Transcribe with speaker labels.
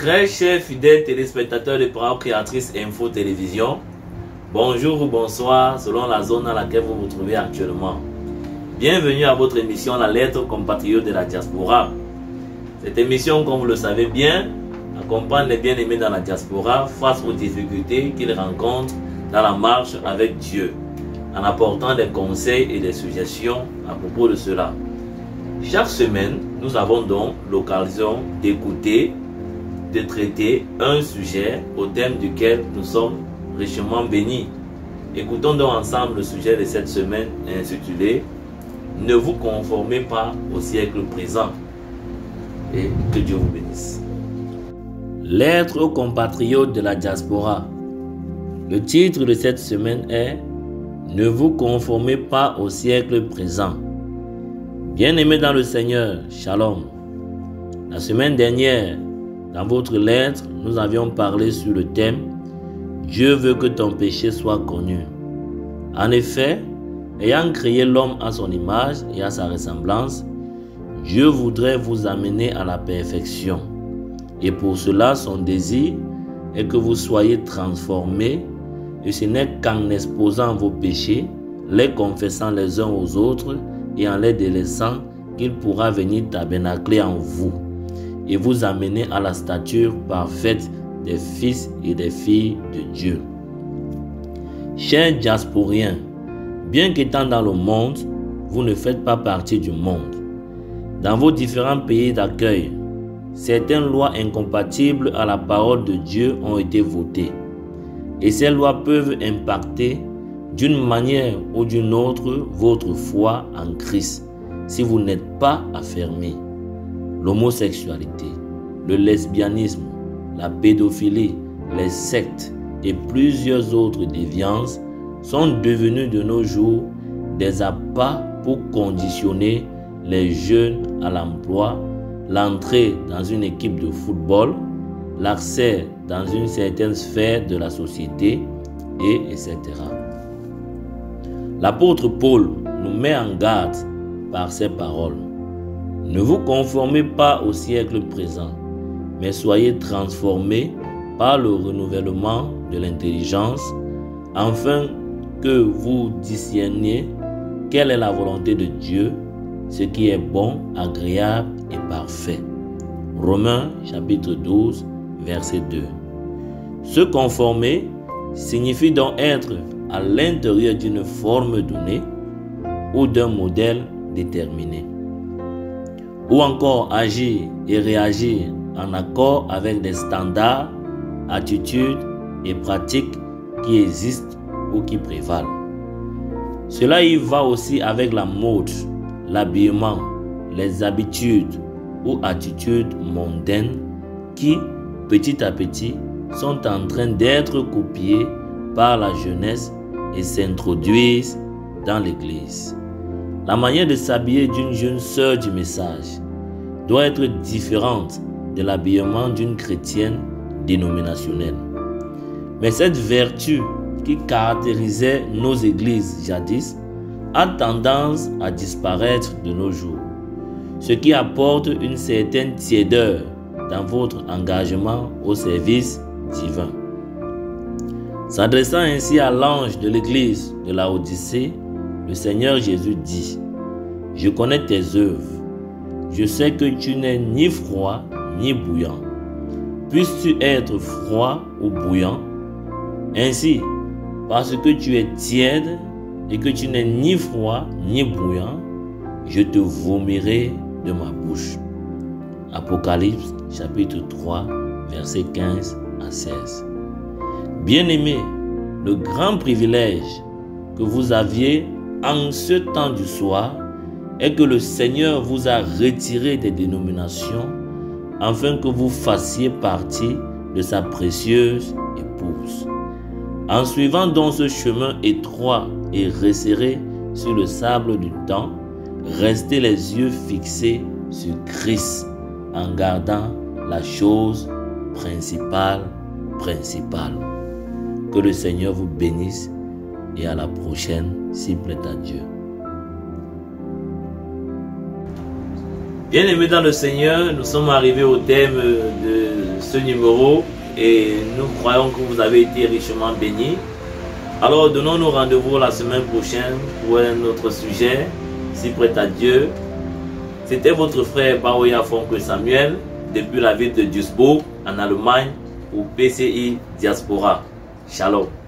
Speaker 1: Très chers fidèles téléspectateurs de Parole Créatrice Info Télévision, bonjour ou bonsoir selon la zone dans laquelle vous vous trouvez actuellement. Bienvenue à votre émission La Lettre aux compatriotes de la diaspora. Cette émission, comme vous le savez bien, accompagne les bien-aimés dans la diaspora face aux difficultés qu'ils rencontrent dans la marche avec Dieu, en apportant des conseils et des suggestions à propos de cela. Chaque semaine, nous avons donc l'occasion d'écouter, de traiter un sujet au thème duquel nous sommes richement bénis. Écoutons donc ensemble le sujet de cette semaine intitulé « Ne vous conformez pas au siècle présent » et que Dieu vous bénisse. Lettre aux compatriotes de la diaspora. Le titre de cette semaine est « Ne vous conformez pas au siècle présent ». Bien-aimés dans le Seigneur, Shalom. La semaine dernière, dans votre lettre, nous avions parlé sur le thème « Dieu veut que ton péché soit connu ». En effet, ayant créé l'homme à son image et à sa ressemblance, Dieu voudrait vous amener à la perfection. Et pour cela, son désir est que vous soyez transformés, et ce n'est qu'en exposant vos péchés, les confessant les uns aux autres et en les délaissant qu'il pourra venir tabernacler en vous et vous amener à la stature parfaite des fils et des filles de Dieu. Chers diasporiens, bien qu'étant dans le monde, vous ne faites pas partie du monde. Dans vos différents pays d'accueil, certaines lois incompatibles à la parole de Dieu ont été votées. Et ces lois peuvent impacter d'une manière ou d'une autre votre foi en Christ si vous n'êtes pas affermi. L'homosexualité, le lesbianisme, la pédophilie, les sectes et plusieurs autres déviances sont devenus de nos jours des appâts pour conditionner les jeunes à l'emploi, l'entrée dans une équipe de football, l'accès dans une certaine sphère de la société, etc. L'apôtre Paul nous met en garde par ces paroles. Ne vous conformez pas au siècle présent, mais soyez transformés par le renouvellement de l'intelligence, afin que vous discerniez quelle est la volonté de Dieu, ce qui est bon, agréable et parfait. Romains chapitre 12, verset 2. Se conformer signifie donc être à l'intérieur d'une forme donnée ou d'un modèle déterminé, ou encore agir et réagir en accord avec des standards, attitudes et pratiques qui existent ou qui prévalent. Cela y va aussi avec la mode, l'habillement, les habitudes ou attitudes mondaines qui, petit à petit, sont en train d'être copiées par la jeunesse et s'introduisent dans l'Église. La manière de s'habiller d'une jeune sœur du message doit être différente de l'habillement d'une chrétienne dénominationnelle. Mais cette vertu qui caractérisait nos églises jadis a tendance à disparaître de nos jours, ce qui apporte une certaine tiédeur dans votre engagement au service divin. S'adressant ainsi à l'ange de l'église de Laodicée, le Seigneur Jésus dit « Je connais tes œuvres. Je sais que tu n'es ni froid ni bouillant. Puisses-tu être froid ou bouillant? Ainsi, parce que tu es tiède et que tu n'es ni froid ni bouillant, je te vomirai de ma bouche. » Apocalypse chapitre 3, versets 15 à 16. Bien-aimés, le grand privilège que vous aviez en ce temps du soir est que le Seigneur vous a retiré des dénominations afin que vous fassiez partie de sa précieuse épouse. En suivant donc ce chemin étroit et resserré sur le sable du temps, restez les yeux fixés sur Christ en gardant la chose principale. Que le Seigneur vous bénisse et à la prochaine, s'il plaît à Dieu. Bien-aimés dans le Seigneur, nous sommes arrivés au thème de ce numéro et nous croyons que vous avez été richement bénis. Alors donnons-nous rendez-vous la semaine prochaine pour un autre sujet, si prêt à Dieu. C'était votre frère Baoya Fonke Samuel depuis la ville de Duisburg en Allemagne pour PCI Diaspora. Shalom.